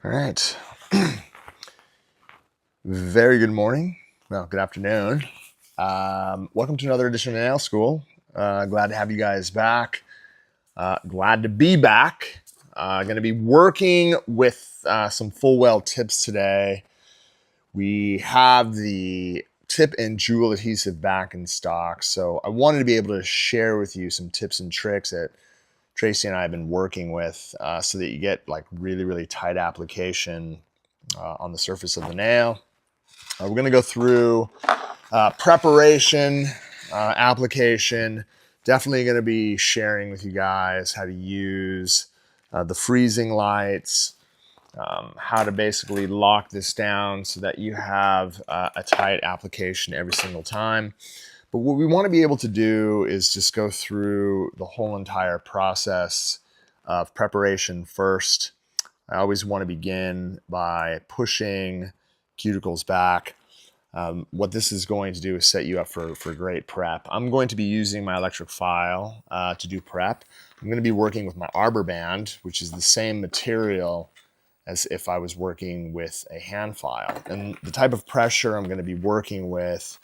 All right. Very good morning. Well, good afternoon. Welcome to another edition of Nail School. Glad to have you guys back. Glad to be back. Going to be working with some full well tips today. We have the tip and Jewel Adhesive back in stock. So I wanted to be able to share with you some tips and tricks that Tracy and I have been working with so that you get like really tight application on the surface of the nail. We're going to go through preparation, application. Definitely going to be sharing with you guys how to use the freezing lights, how to basically lock this down so that you have a tight application every single time. But what we want to be able to do is just go through the whole entire process of preparation first. I always want to begin by pushing cuticles back. What this is going to do is set you up for great prep. I'm going to be using my electric file to do prep. I'm going to be working with my arbor band, which is the same material as if I was working with a hand file. And the type of pressure I'm going to be working with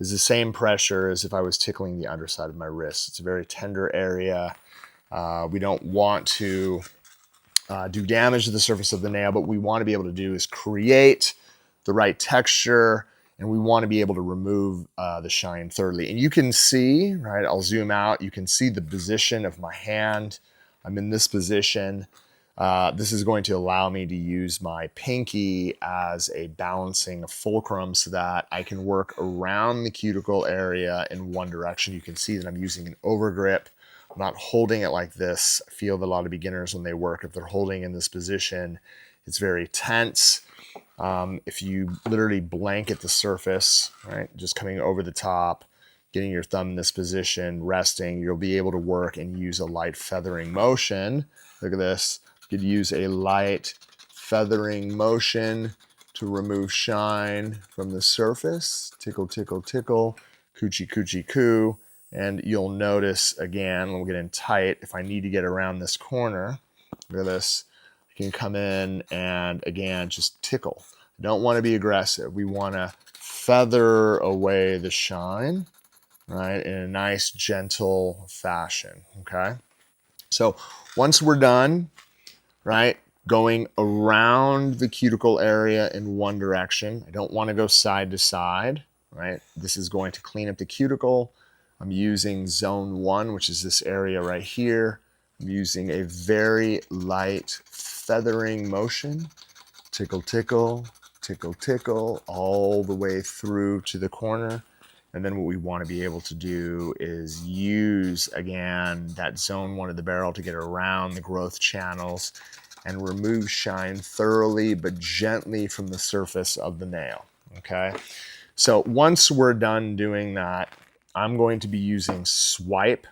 is the same pressure as if I was tickling the underside of my wrist. It's a very tender area. We don't want to do damage to the surface of the nail, but what we want to be able to do is create the right texture, and we want to be able to remove the shine thoroughly. And you can see, right, I'll zoom out, you can see the position of my hand. I'm in this position. This is going to allow me to use my pinky as a balancing fulcrum so that I can work around the cuticle area in one direction. You can see that I'm using an overgrip. I'm not holding it like this. I feel that a lot of beginners, when they work, if they're holding in this position, it's very tense. If you literally blanket the surface, right, just coming over the top, getting your thumb in this position, resting, you'll be able to work and use a light feathering motion. Look at this. You could use a light feathering motion to remove shine from the surface. Tickle, tickle, tickle, coochie, coochie, coo. And you'll notice, again, we'll get in tight, if I need to get around this corner, look at this, I can come in and, again, just tickle. I don't want to be aggressive. We want to feather away the shine, right, in a nice, gentle fashion, okay? So once we're done, right, going around the cuticle area in one direction, I don't want to go side to side, right? This is going to clean up the cuticle. I'm using zone 1, which is this area right here. I'm using a very light feathering motion. Tickle, tickle, tickle, tickle, all the way through to the corner. And then what we want to be able to do is use, again, that zone 1 of the barrel to get around the growth channels and remove shine thoroughly but gently from the surface of the nail, okay? So once we're done doing that, I'm going to be using swipe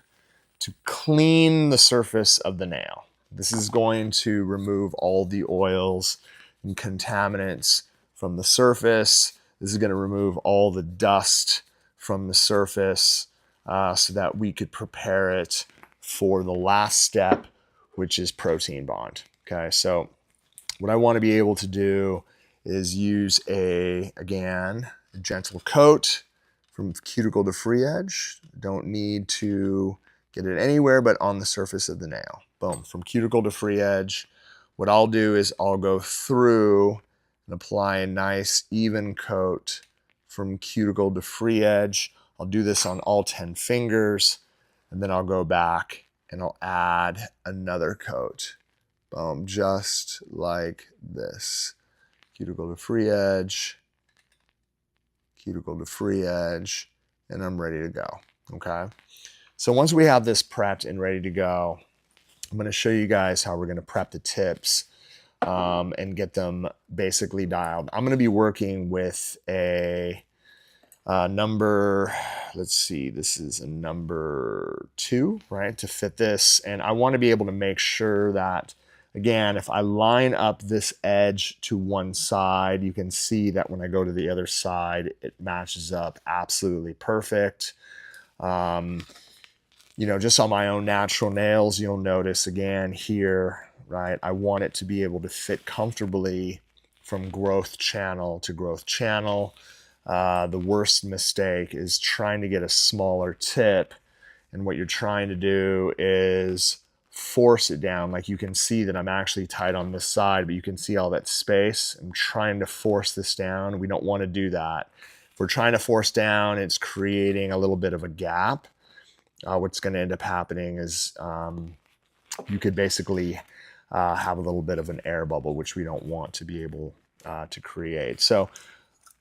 to clean the surface of the nail. This is going to remove all the oils and contaminants from the surface. This is going to remove all the dust from the surface so that we could prepare it for the last step, which is protein bond. Okay, so what I want to be able to do is use again, a gentle coat from cuticle to free edge. Don't need to get it anywhere but on the surface of the nail. Boom, from cuticle to free edge. What I'll do is I'll go through and apply a nice even coat from cuticle to free edge. I'll do this on all 10 fingers, and then I'll go back and I'll add another coat. Boom, just like this. Cuticle to free edge, cuticle to free edge, and I'm ready to go, okay? So once we have this prepped and ready to go, I'm gonna show you guys how we're gonna prep the tips and get them basically dialed. I'm gonna be working with a number, let's see, this is a number 2, right, to fit this. And I wanna be able to make sure that, again, if I line up this edge to one side, you can see that when I go to the other side, it matches up absolutely perfect. You know, just on my own natural nails, you'll notice again here, right? I want it to be able to fit comfortably from growth channel to growth channel. The worst mistake is trying to get a smaller tip, and what you're trying to do is force it down. Like you can see that I'm actually tight on this side, but you can see all that space. I'm trying to force this down. We don't want to do that. If we're trying to force down, it's creating a little bit of a gap. What's going to end up happening is you could basically have a little bit of an air bubble, which we don't want to be able to create. So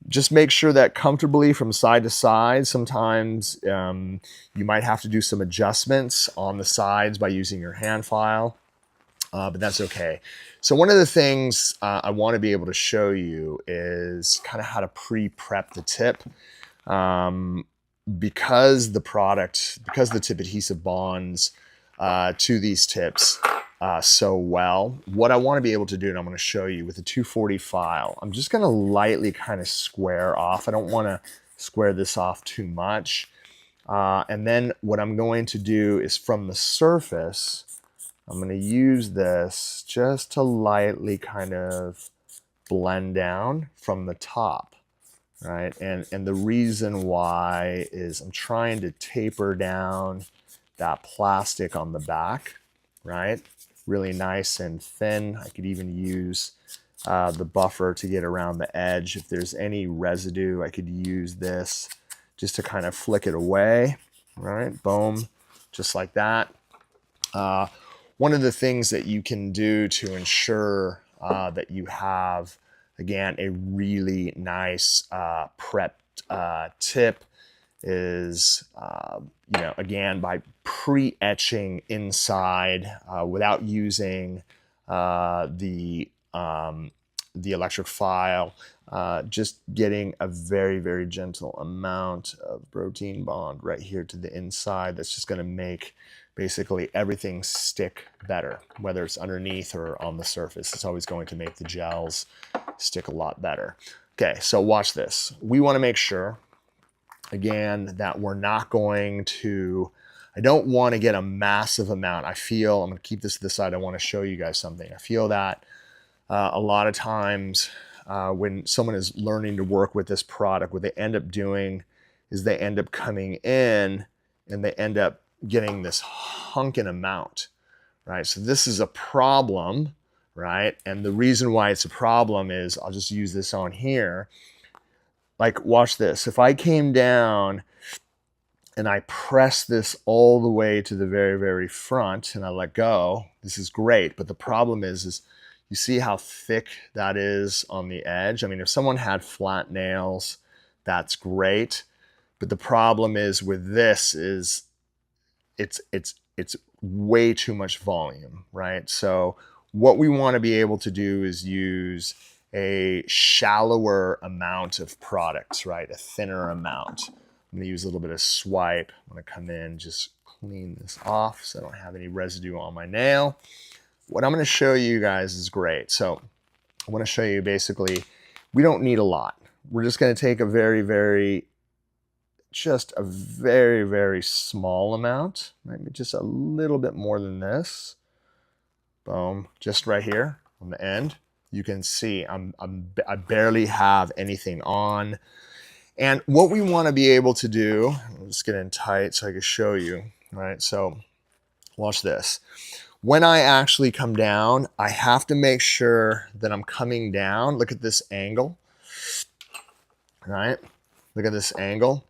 just make sure that comfortably from side to side. Sometimes you might have to do some adjustments on the sides by using your hand file, but that's okay. So one of the things I want to be able to show you is kind of how to pre-prep the tip. Because the tip adhesive bonds to these tips so well, what I want to be able to do, and I'm going to show you with the 240 file, I'm just going to lightly kind of square off. I don't want to square this off too much. And then what I'm going to do is from the surface, I'm going to use this just to lightly kind of blend down from the top. Right, and the reason why is I'm trying to taper down that plastic on the back, right? Really nice and thin. I could even use the buffer to get around the edge. If there's any residue, I could use this just to kind of flick it away, right? Boom, just like that. One of the things that you can do to ensure that you have, again, a really nice prepped tip is, again, by pre-etching inside without using the electric file, just getting a very, very gentle amount of protein bond right here to the inside. That's just going to make basically everything stick better, whether it's underneath or on the surface. It's always going to make the gels stick a lot better. Okay, so watch this. We want to make sure, again, that we're not going to, I don't want to get a massive amount. I'm going to keep this to the side. I want to show you guys something. I feel that a lot of times when someone is learning to work with this product, what they end up doing is they end up coming in and they end up getting this hunkin' amount, right? So this is a problem, right? And the reason why it's a problem is, I'll just use this on here. Like, watch this. If I came down and I press this all the way to the very, very front and I let go, this is great. But the problem is you see how thick that is on the edge? I mean, if someone had flat nails, that's great. But the problem is with this is it's way too much volume, right? So what we want to be able to do is use a shallower amount of products, right? A thinner amount. I'm going to use a little bit of swipe. I'm going to come in, just clean this off so I don't have any residue on my nail. What I'm going to show you guys is great. So I want to show you basically, we don't need a lot. We're just going to take just a very, very small amount, maybe just a little bit more than this. Boom, just right here on the end. You can see I barely have anything on. And what we want to be able to do, I'll just get in tight so I can show you, right? So watch this. When I actually come down, I have to make sure that I'm coming down. Look at this angle, right? Look at this angle.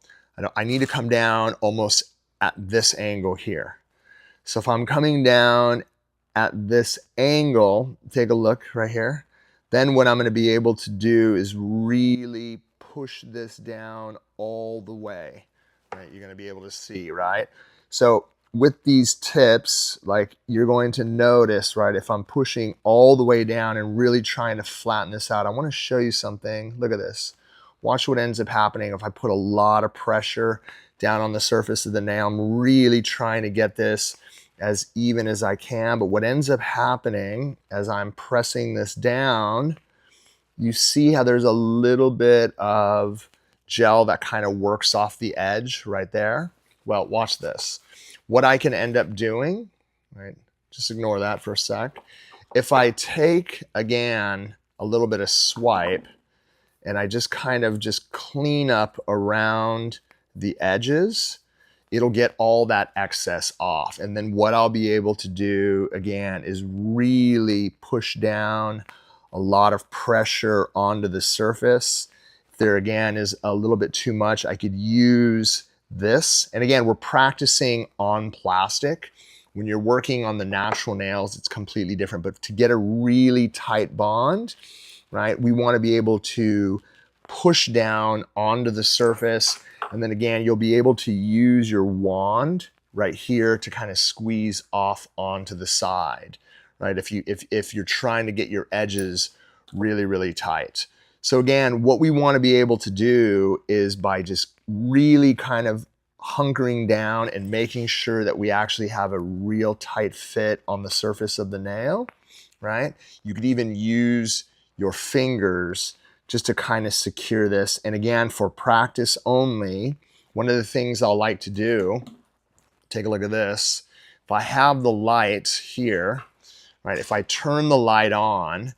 I need to come down almost at this angle here. So if I'm coming down at this angle, take a look right here, then what I'm going to be able to do is really push this down all the way, right? You're going to be able to see, right? So with these tips, like, you're going to notice, right, if I'm pushing all the way down and really trying to flatten this out, I want to show you something. Look at this. Watch what ends up happening if I put a lot of pressure down on the surface of the nail. I'm really trying to get this as even as I can, but what ends up happening as I'm pressing this down, you see how there's a little bit of gel that kind of works off the edge right there? Well, watch this. What I can end up doing, right, just ignore that for a sec, if I take, again, a little bit of swipe and I just kind of just clean up around the edges, it'll get all that excess off. And then what I'll be able to do, again, is really push down a lot of pressure onto the surface. If there, again, is a little bit too much, I could use this. And again, we're practicing on plastic. When you're working on the natural nails, it's completely different. But to get a really tight bond, right, we want to be able to push down onto the surface. And then again, you'll be able to use your wand right here to kind of squeeze off onto the side, right? If you're trying to get your edges really, really tight. So again, what we want to be able to do is by just really kind of hunkering down and making sure that we actually have a real tight fit on the surface of the nail, right? You could even use your fingers just to kind of secure this. And again, for practice only, one of the things I'll like to do, take a look at this. If I have the light here, right, if I turn the light on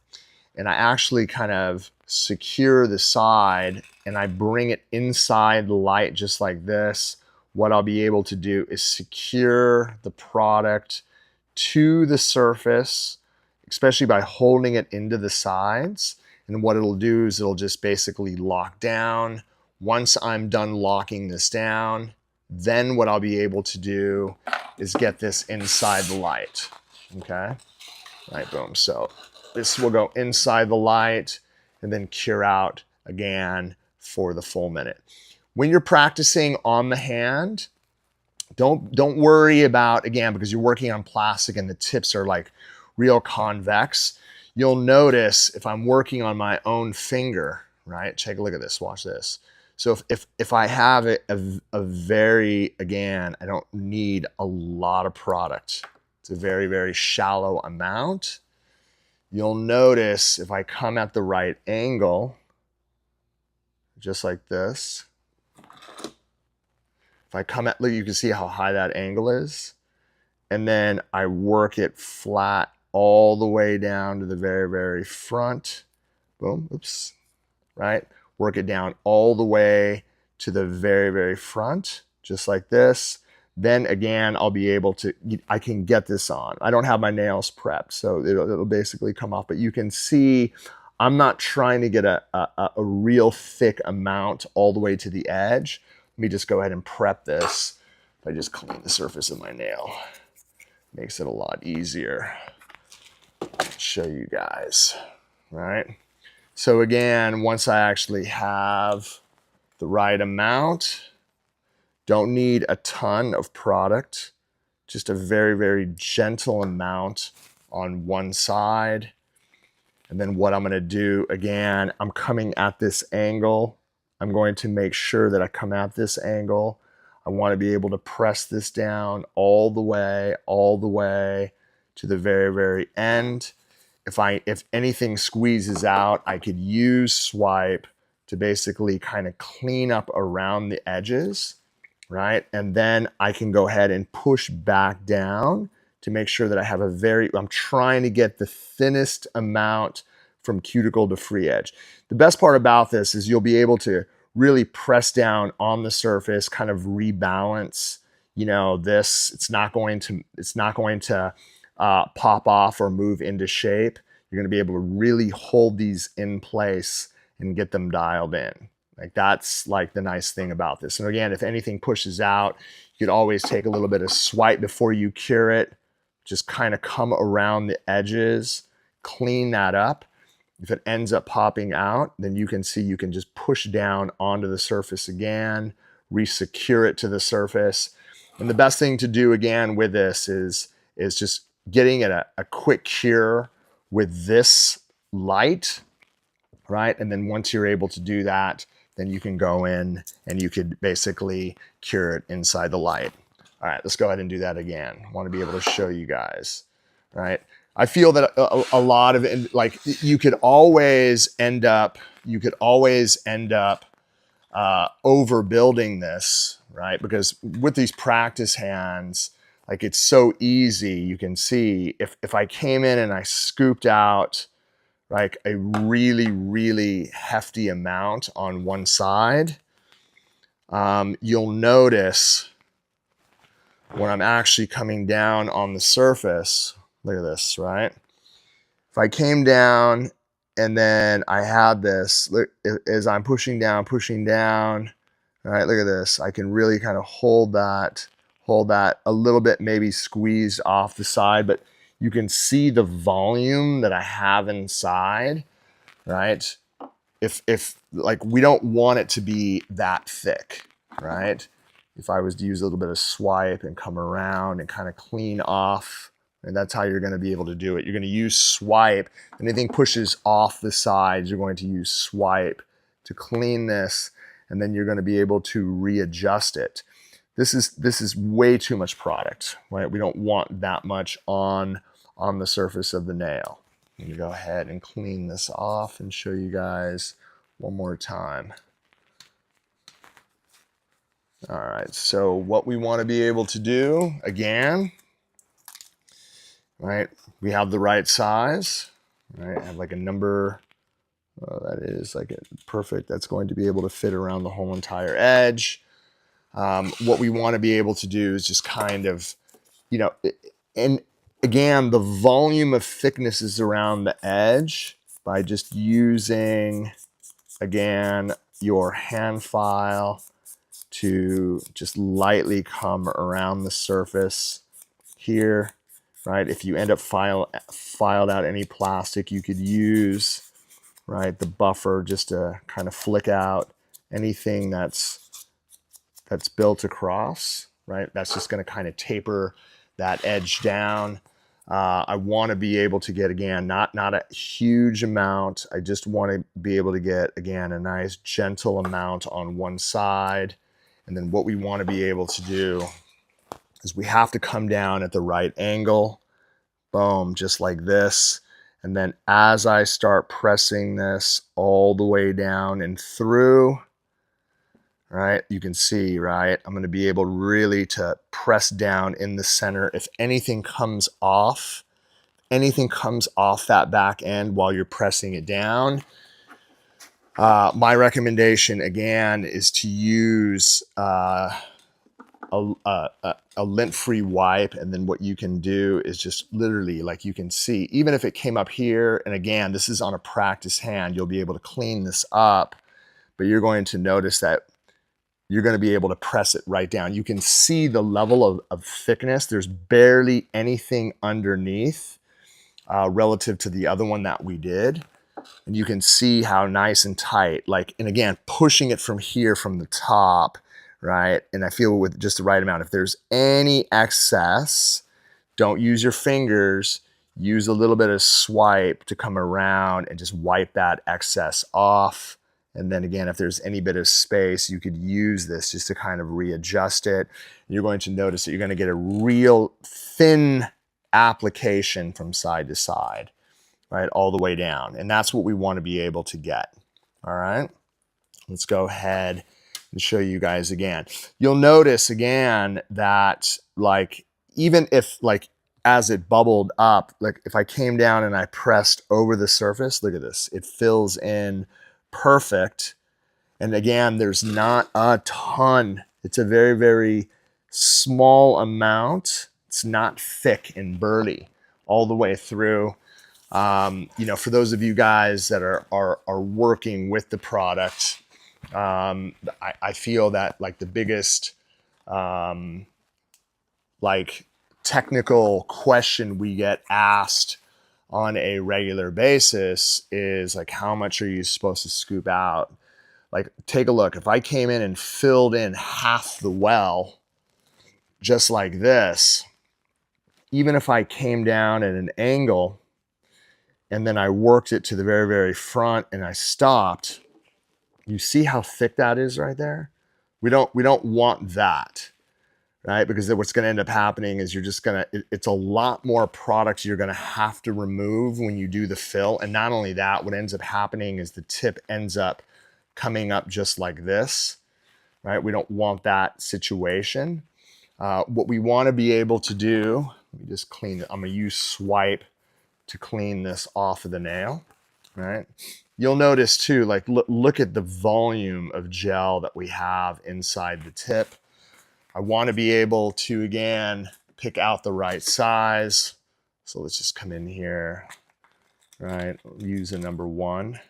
and I actually kind of secure the side and I bring it inside the light just like this, what I'll be able to do is secure the product to the surface, especially by holding it into the sides. And what it'll do is it'll just basically lock down. Once I'm done locking this down, then what I'll be able to do is get this inside the light, okay? Right, boom. So this will go inside the light and then cure out again for the full minute. When you're practicing on the hand, don't worry about, again, because you're working on plastic and the tips are like real convex. You'll notice if I'm working on my own finger, right? Take a look at this, watch this. So if I have a very, again, I don't need a lot of product. It's a very, very shallow amount. You'll notice if I come at the right angle, just like this, if I come at, look, you can see how high that angle is. And then I work it flat all the way down to the very, very front. Boom, oops, right? Work it down all the way to the very, very front, just like this. Then again, I'll be able to, I can get this on. I don't have my nails prepped, so it'll basically come off. But you can see I'm not trying to get a real thick amount all the way to the edge. Let me just go ahead and prep this. If I just clean the surface of my nail, makes it a lot easier. Show you guys, right? So again, once I actually have the right amount, don't need a ton of product, just a very, very gentle amount on one side. And then what I'm going to do, again, I'm coming at this angle. I'm going to make sure that I come at this angle. I want to be able to press this down all the way to the very, very end. If anything squeezes out, I could use swipe to basically kind of clean up around the edges, right? And then I can go ahead and push back down to make sure that I have I'm trying to get the thinnest amount from cuticle to free edge. The best part about this is you'll be able to really press down on the surface, kind of rebalance, you know, this. It's not going to pop off or move into shape. You're going to be able to really hold these in place and get them dialed in. Like that's like the nice thing about this. And again, if anything pushes out, you could always take a little bit of swipe before you cure it. Just kind of come around the edges, clean that up. If it ends up popping out, then you can see you can just push down onto the surface again, re-secure it to the surface. And the best thing to do again with this is just getting a quick cure with this light, right? And then once you're able to do that, then you can go in and you could basically cure it inside the light. All right, let's go ahead and do that again. I want to be able to show you guys, right? I feel that a lot of it, like you could always end up overbuilding this, right? Because with these practice hands, like it's so easy. You can see if I came in and I scooped out like a really, really hefty amount on one side, you'll notice when I'm actually coming down on the surface, look at this, right? If I came down and then I had this, look, as I'm pushing down, all right, look at this. I can really kind of hold that a little bit, maybe squeezed off the side, but you can see the volume that I have inside, right? If like, we don't want it to be that thick, right? If I was to use a little bit of swipe and come around and kind of clean off, and that's how you're going to be able to do it. You're going to use swipe. Anything pushes off the sides, you're going to use swipe to clean this, and then you're going to be able to readjust it. This is way too much product, right? We don't want that much on the surface of the nail. I'm going to go ahead and clean this off and show you guys one more time. All right, so what we want to be able to do, again, right, we have the right size, right? I have like a number, that is like perfect. That's going to be able to fit around the whole entire edge. What we want to be able to do is just kind of, you know, and again, the volume of thickness is around the edge by just using, again, your hand file to just lightly come around the surface here, right? If you end up filed out any plastic, you could use, right, the buffer just to kind of flick out anything that's built across, right? That's just going to kind of taper that edge down. I want to be able to get, again, not a huge amount. I just want to be able to get, again, a nice gentle amount on one side. And then what we want to be able to do is we have to come down at the right angle. Boom, just like this. And then as I start pressing this all the way down and through, right, you can see, right, I'm going to be able really to press down in the center. If anything comes off that back end while you're pressing it down, my recommendation, again, is to use a lint-free wipe. And then what you can do is just literally, like you can see, even if it came up here, and again, this is on a practice hand, you'll be able to clean this up, but you're going to notice that you're going to be able to press it right down. You can see the level of thickness. There's barely anything underneath relative to the other one that we did. And you can see how nice and tight, like, and again, pushing it from here from the top, right? And I feel with just the right amount. If there's any excess, don't use your fingers, use a little bit of swipe to come around and just wipe that excess off. And then again, if there's any bit of space, you could use this just to kind of readjust it. You're going to notice that you're going to get a real thin application from side to side, right, all the way down. And that's what we want to be able to get. All right, let's go ahead and show you guys again. You'll notice again that, like, even if, like, as it bubbled up, like if I came down and I pressed over the surface, look at this, it fills in perfect. And again, there's not a ton. It's a very, very small amount. It's not thick and burly all the way through. You know, for those of you guys that are working with the product, I feel that, like, the biggest like technical question we get asked on a regular basis is, like, how much are you supposed to scoop out? Like, take a look. If I came in and filled in half the well, just like this, even if I came down at an angle and then I worked it to the very, very front and I stopped, you see how thick that is right there? We don't want that, right? Because then what's going to end up happening is you're just going to, it's a lot more product you're going to have to remove when you do the fill. And not only that, what ends up happening is the tip ends up coming up just like this, right? We don't want that situation. What we want to be able to do, let me just clean it. I'm going to use swipe to clean this off of the nail, right? You'll notice too, like look at the volume of gel that we have inside the tip. I want to be able to, again, pick out the right size. So let's just come in here, right? Use a number 1.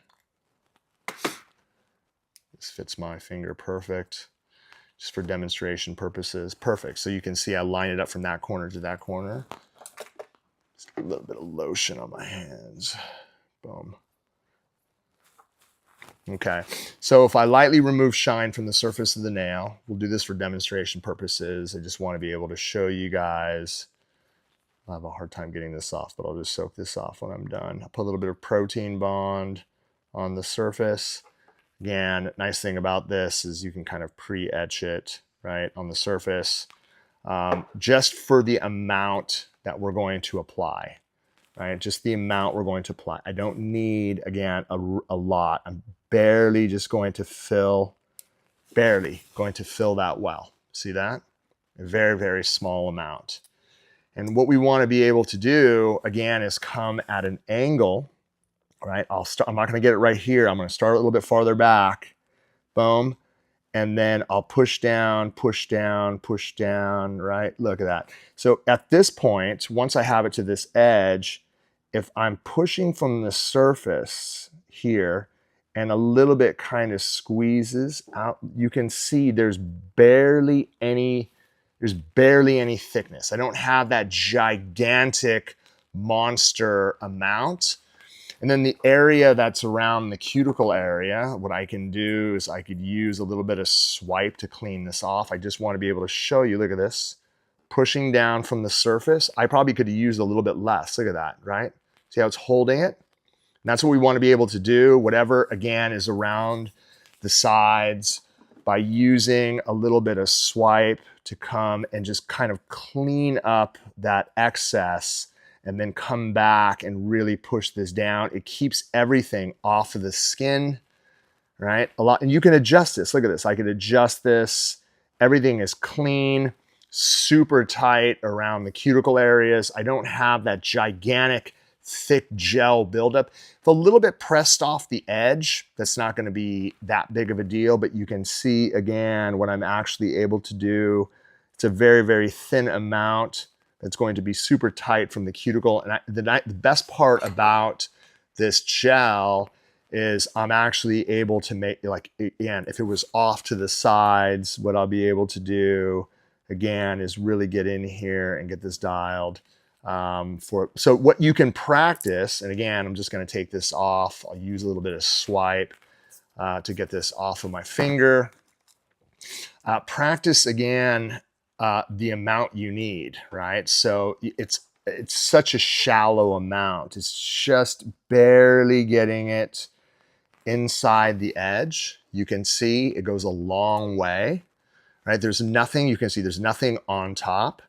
This fits my finger perfect. Just for demonstration purposes. Perfect. So you can see I line it up from that corner to that corner. Just a little bit of lotion on my hands. Boom. Okay. So if I lightly remove shine from the surface of the nail, we'll do this for demonstration purposes. I just want to be able to show you guys. I have a hard time getting this off, but I'll just soak this off when I'm done. I'll put a little bit of protein bond on the surface. Again, nice thing about this is you can kind of pre-etch it, right, on the surface, just for the amount that we're going to apply, right? Just the amount we're going to apply. I don't need, again, a lot. I'm barely just going to fill, that well. See that? A very, very small amount. And what we want to be able to do, again, is come at an angle. Right, I'm not going to get it right here. I'm going to start a little bit farther back. Boom. And then I'll push down, push down, push down, right? Look at that. So at this point, once I have it to this edge, if I'm pushing from the surface here and a little bit kind of squeezes out, you can see there's barely any thickness. I don't have that gigantic monster amount. And then the area that's around the cuticle area, what I can do is I could use a little bit of swipe to clean this off. I just want to be able to show you, look at this, pushing down from the surface. I probably could have used a little bit less. Look at that, right? See how it's holding it? And that's what we want to be able to do, whatever, again, is around the sides, by using a little bit of swipe to come and just kind of clean up that excess, and then come back and really push this down. It keeps everything off of the skin, right? A lot, and you can adjust this. Look at this. I could adjust this. Everything is clean, super tight around the cuticle areas. I don't have that gigantic thick gel buildup. If a little bit pressed off the edge, that's not going to be that big of a deal, but you can see again what I'm actually able to do. It's a very, very thin amount. It's going to be super tight from the cuticle. And the best part about this gel is I'm actually able to make, like, again, if it was off to the sides, what I'll be able to do, again, is really get in here and get this dialed. So what you can practice, and again, I'm just going to take this off. I'll use a little bit of swipe to get this off of my finger. Practice, again, the amount you need, right? So it's such a shallow amount. It's just barely getting it inside the edge. You can see it goes a long way, right? There's nothing, you can see there's nothing on top,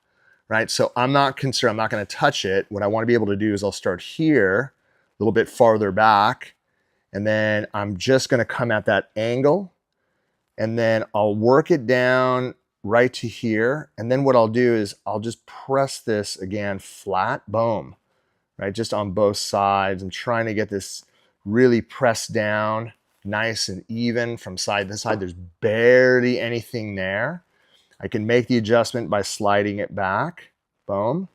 right? So I'm not concerned, I'm not going to touch it. What I want to be able to do is I'll start here, a little bit farther back, and then I'm just going to come at that angle, and then I'll work it down right to here. And then what I'll do is I'll just press this again flat, boom, right? Just on both sides. I'm trying to get this really pressed down nice and even from side to side. There's barely anything there. I can make the adjustment by sliding it back, boom.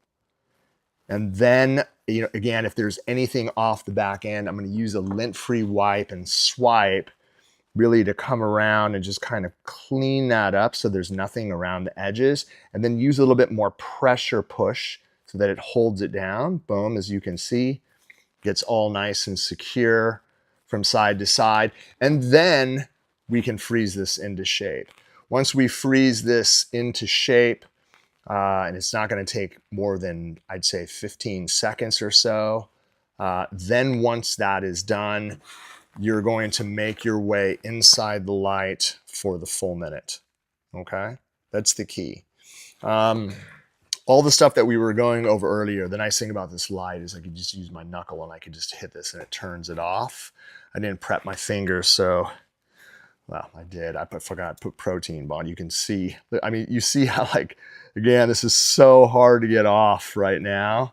And then, you know, again, if there's anything off the back end, I'm going to use a lint-free wipe and swipe really to come around and just kind of clean that up so there's nothing around the edges, and then use a little bit more pressure push so that it holds it down. Boom, as you can see, gets all nice and secure from side to side. And then we can freeze this into shape. Once we freeze this into shape, and it's not going to take more than, I'd say, 15 seconds or so, then once that is done, you're going to make your way inside the light for the full minute, okay? That's the key. All the stuff that we were going over earlier, the nice thing about this light is I could just use my knuckle and I could just hit this and it turns it off. I didn't prep my finger, so Well, I did. Forgot to put protein bond. You can see, I mean, you see how, like, again, this is so hard to get off right now.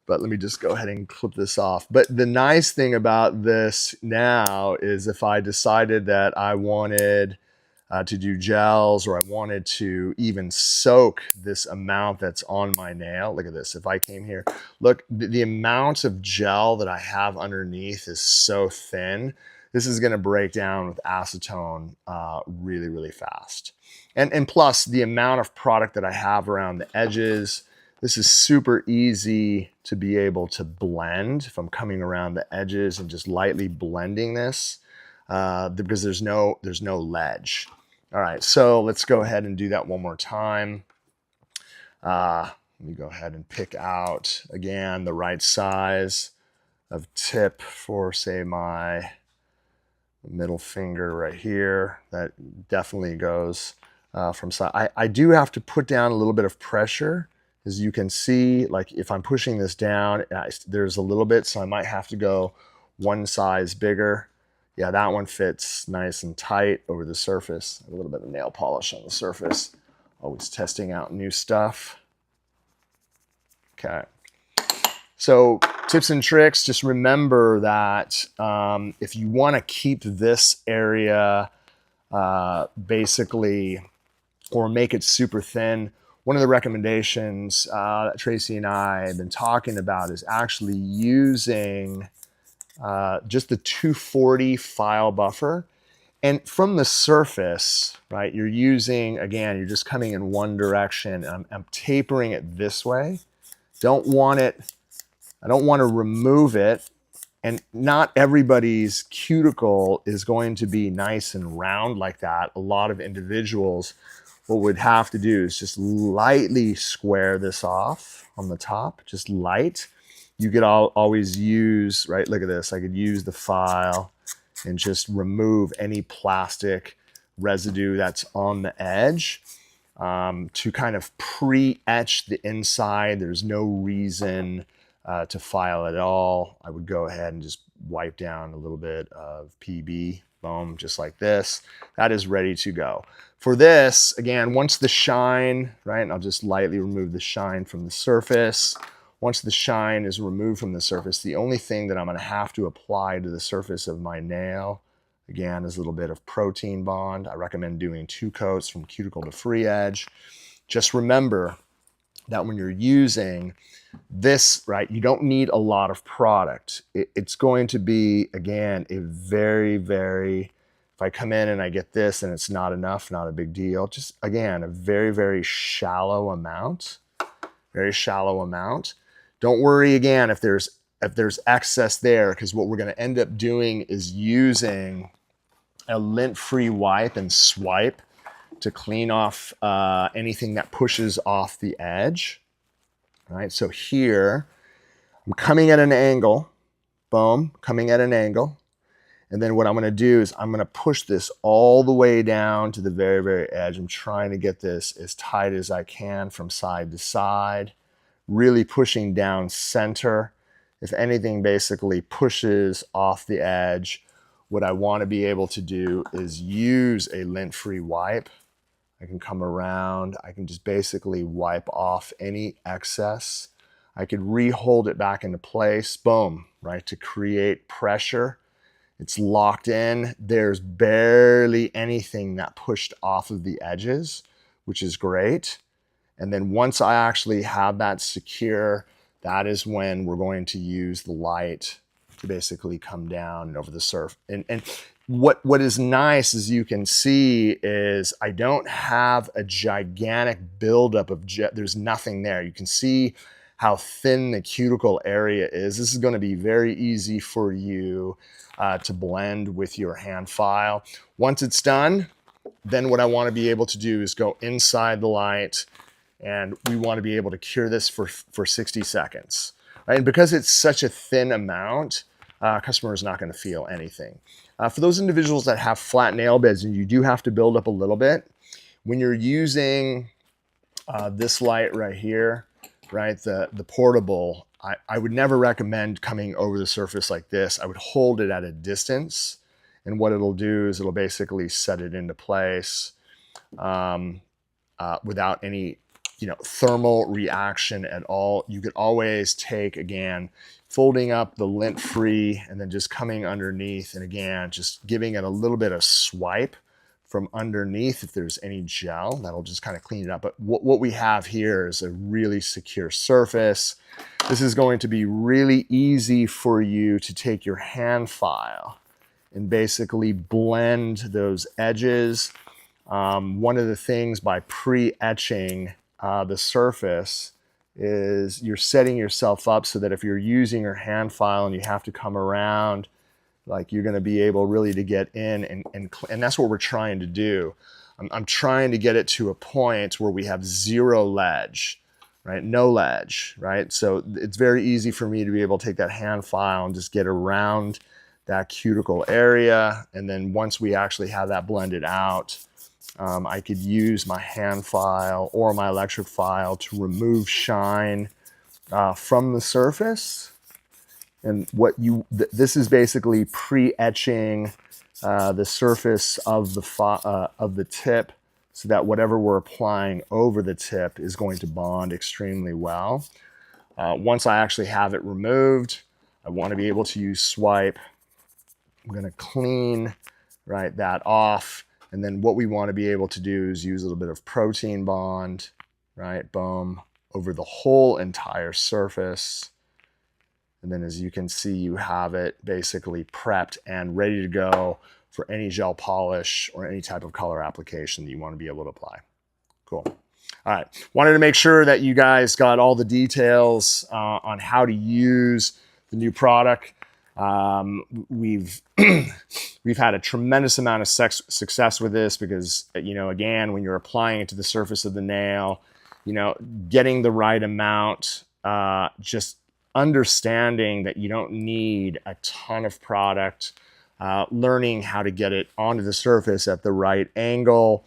But let me just go ahead and clip this off. But the nice thing about this now is if I decided that I wanted to do gels, or I wanted to even soak this amount that's on my nail. Look at this. If I came here, look, the amount of gel that I have underneath is so thin. This is going to break down with acetone really, really fast. And plus, the amount of product that I have around the edges, this is super easy to be able to blend if I'm coming around the edges and just lightly blending this because there's no ledge. All right, so let's go ahead and do that one more time. Let me go ahead and pick out, again, the right size of tip for, say, my middle finger right here. That definitely goes from side. I do have to put down a little bit of pressure. As you can see, like if I'm pushing this down, there's a little bit, so I might have to go one size bigger. Yeah, that one fits nice and tight over the surface. A little bit of nail polish on the surface. Always testing out new stuff. Okay. So tips and tricks, just remember that if you want to keep this area basically, or make it super thin, one of the recommendations that Tracy and I have been talking about is actually using just the 240 file buffer. And from the surface, right, you're using, again, you're just coming in one direction. I'm tapering it this way. I don't want to remove it. And not everybody's cuticle is going to be nice and round like that. A lot of individuals, what we'd have to do is just lightly square this off on the top, just light. You could always use, right, look at this. I could use the file and just remove any plastic residue that's on the edge to kind of pre-etch the inside. There's no reason to file at all. I would go ahead and just wipe down a little bit of PB, boom, just like this. That is ready to go. For this, again, once the shine, right, and I'll just lightly remove the shine from the surface. Once the shine is removed from the surface, the only thing that I'm going to have to apply to the surface of my nail, again, is a little bit of protein bond. I recommend doing 2 coats from cuticle to free edge. Just remember that when you're using this, right, you don't need a lot of product. It's going to be, again, a very, very, if I come in and I get this and it's not enough, not a big deal. Just, again, a very, very shallow amount, very shallow amount. Don't worry, again, if there's excess there, because what we're going to end up doing is using a lint-free wipe and swipe to clean off anything that pushes off the edge. All right, so here, I'm coming at an angle, boom, coming at an angle. And then what I'm going to do is I'm going to push this all the way down to the very, very edge. I'm trying to get this as tight as I can from side to side, really pushing down center. If anything basically pushes off the edge, what I want to be able to do is use a lint-free wipe. I can come around, I can just basically wipe off any excess. I could re-hold it back into place, boom, right, to create pressure. It's locked in. There's barely anything that pushed off of the edges, which is great. And then once I actually have that secure, that is when we're going to use the light to basically come down over the surface. And what is nice, as you can see, is I don't have a gigantic buildup of jet. There's nothing there. You can see how thin the cuticle area is. This is going to be very easy for you to blend with your hand file. Once it's done, then what I want to be able to do is go inside the light, and we want to be able to cure this for 60 seconds. Right? And because it's such a thin amount, customer is not going to feel anything. For those individuals that have flat nail beds and you do have to build up a little bit, when you're using this light right here, right, the portable, I would never recommend coming over the surface like this. I would hold it at a distance And what it'll do is it'll basically set it into place without any thermal reaction at all. You could always take, again, folding up the lint free and then just coming underneath, and again, just giving it a little bit of swipe from underneath. If there's any gel, that'll just kind of clean it up. But what we have here is a really secure surface. This is going to be really easy for you to take your hand file and basically blend those edges. One of the things by pre-etching the surface is you're setting yourself up so that if you're using your hand file and you have to come around, like, you're going to be able really to get in and that's what we're trying to do. I'm trying to get it to a point where we have zero ledge, right? No ledge, right? So it's very easy for me to be able to take that hand file and just get around that cuticle area. And then once we actually have that blended out, I could use my hand file or my electric file to remove shine from the surface. And this is basically pre-etching the surface of the tip, so that whatever we're applying over the tip is going to bond extremely well. Once I actually have it removed, I want to be able to use swipe. I'm going to clean that off. And then what we want to be able to do is use a little bit of protein bond, right? Boom, over the whole entire surface. And then as you can see, you have it basically prepped and ready to go for any gel polish or any type of color application that you want to be able to apply. Cool. All right. Wanted to make sure that you guys got all the details on how to use the new product. We've had a tremendous amount of success with this because, again, when you're applying it to the surface of the nail, getting the right amount, just understanding that you don't need a ton of product, learning how to get it onto the surface at the right angle,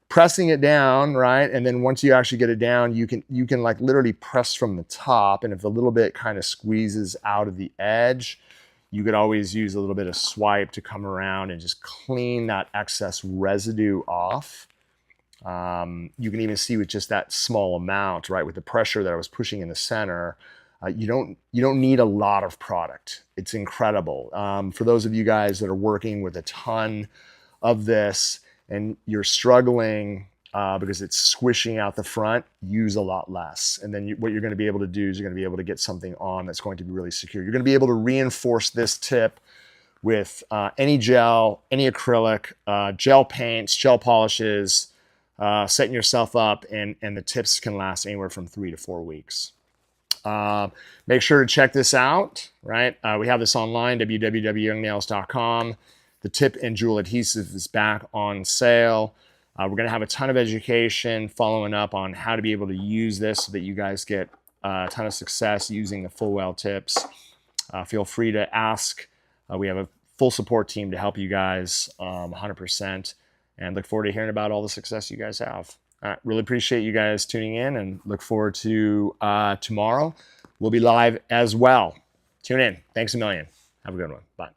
pressing it down, right? And then once you actually get it down, you can like literally press from the top. And if a little bit kind of squeezes out of the edge, you could always use a little bit of swipe to come around and just clean that excess residue off. You can even see with just that small amount, right, with the pressure that I was pushing in the center, you don't need a lot of product. It's incredible. For those of you guys that are working with a ton of this and you're struggling because it's squishing out the front, use a lot less. And then what you're going to be able to do is you're going to be able to get something on that's going to be really secure. You're going to be able to reinforce this tip with any gel, any acrylic, gel paints, gel polishes, setting yourself up, and the tips can last anywhere from 3 to 4 weeks. Make sure to check this out, right? We have this online, www.youngnails.com. The tip and Jewel Adhesive is back on sale. We're going to have a ton of education following up on how to be able to use this so that you guys get a ton of success using the full well tips. Feel free to ask. We have a full support team to help you guys 100%, and look forward to hearing about all the success you guys have. All right, really appreciate you guys tuning in and look forward to tomorrow. We'll be live as well. Tune in. Thanks a million. Have a good one. Bye.